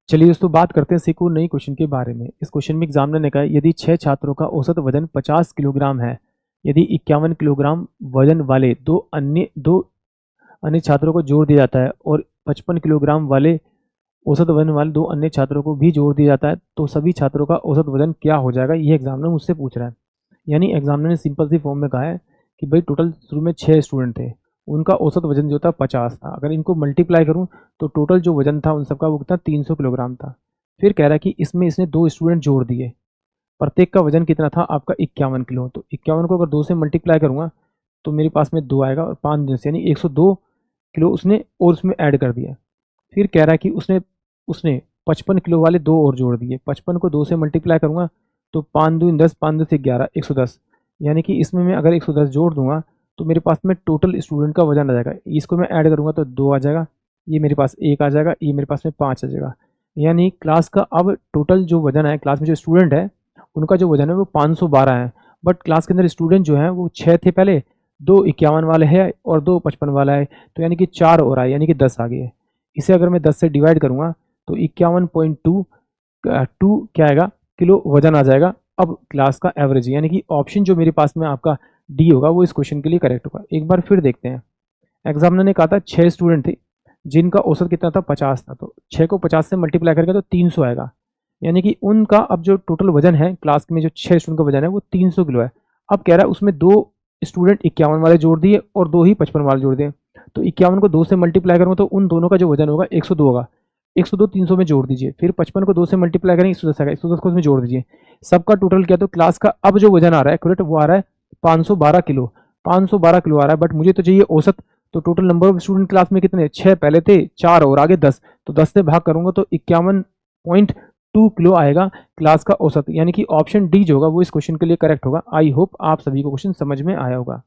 चलिए दोस्तों बात करते हैं सीखो नई क्वेश्चन के बारे में। इस क्वेश्चन में एग्जामिनर ने कहा है यदि 6 छात्रों का औसत वजन 50 किलोग्राम है, यदि 51 किलोग्राम वजन वाले दो अन्य छात्रों को जोड़ दिया जाता है और 55 किलोग्राम वाले औसत वजन वाले दो अन्य छात्रों को भी जोड़ दिया जाता है, तो सभी छात्रों का औसत वजन क्या हो जाएगा, ये एग्जामिनर मुझसे पूछ रहा है। यानी एग्जामिनर ने सिंपल सी फॉर्म में कहा है कि भाई टोटल शुरू में 6 स्टूडेंट थे, उनका औसत वजन जो था 50 था। अगर इनको मल्टीप्लाई करूं तो टोटल जो वजन था उन सबका वो कितना 300 किलोग्राम था। फिर कह रहा है कि इसमें इसने 2 स्टूडेंट जोड़ दिए, प्रत्येक का वजन कितना था आपका 51 किलो। तो 51 को अगर 2 से मल्टीप्लाई करूंगा तो मेरे पास में 2 आएगा और 5 दिन से यानी 102 किलो उसने और उसमें ऐड कर दिया। फिर कह रहा है कि उसने उसने 55 किलो वाले 2 और जोड़ दिए। 55 को 2 से मल्टीप्लाई करूंगा तो 5 दूनी 10, 5 10 से 11, 110। यानी कि इसमें मैं अगर 110 जोड़ दूंगा तो मेरे पास में टोटल स्टूडेंट का वजन आ जाएगा। इसको मैं ऐड करूंगा तो 2 आ जाएगा, ये मेरे पास 1 आ जाएगा, ये मेरे पास में 5 आ जाएगा। यानी क्लास का अब टोटल जो वजन है, क्लास में जो स्टूडेंट है उनका जो वजन है वो 512 है। बट क्लास के अंदर स्टूडेंट जो है वो 6 थे पहले, 2 51 वाले हैं और 2 55 वाला है, तो यानी कि 4 और आए, यानी कि 10 आ गए। इसे अगर मैं 10 से डिवाइड करूंगा तो 51.2 क्या आएगा, किलो वजन आ जाएगा। अब क्लास का एवरेज यानी कि ऑप्शन जो मेरे पास में आपका डी होगा वो इस क्वेश्चन के लिए करेक्ट होगा। एक बार फिर देखते हैं। एग्जामिनर ने कहा था 6 स्टूडेंट थे जिनका औसत कितना था 50 था, तो 6 को 50 से मल्टीप्लाई करके तो 300 आएगा। यानी कि उनका अब जो टोटल वजन है क्लास में, जो 6 स्टूडेंट का वजन है वो 300 किलो है। अब कह रहा है उसमें 2 स्टूडेंट 51 वाले जोड़ दिए और 2 ही 55 वाले जोड़ दिए। तो 51 को 2 से मल्टीप्लाई करूंगा तो उन दोनों का जो वजन होगा 102 होगा। 102 300 में जोड़ दीजिए, फिर 55 को 2 से मल्टीप्लाई करेंगे 110 आएगा, 110 को उसमें जोड़ दीजिए। सबका टोटल क्या, तो क्लास का अब जो वजन आ रहा है करेक्ट वो आ रहा है 512 किलो। 512 किलो आ रहा है, बट मुझे तो चाहिए औसत। तो total number of student class में कितने, 6 पहले थे, 4 और आगे 10। तो 10 से भाग करूंगा तो 51.2 किलो आएगा क्लास का औसत। यानी कि ऑप्शन डी जो होगा वो इस क्वेश्चन के लिए करेक्ट होगा। आई होप आप सभी को क्वेश्चन समझ में आया होगा।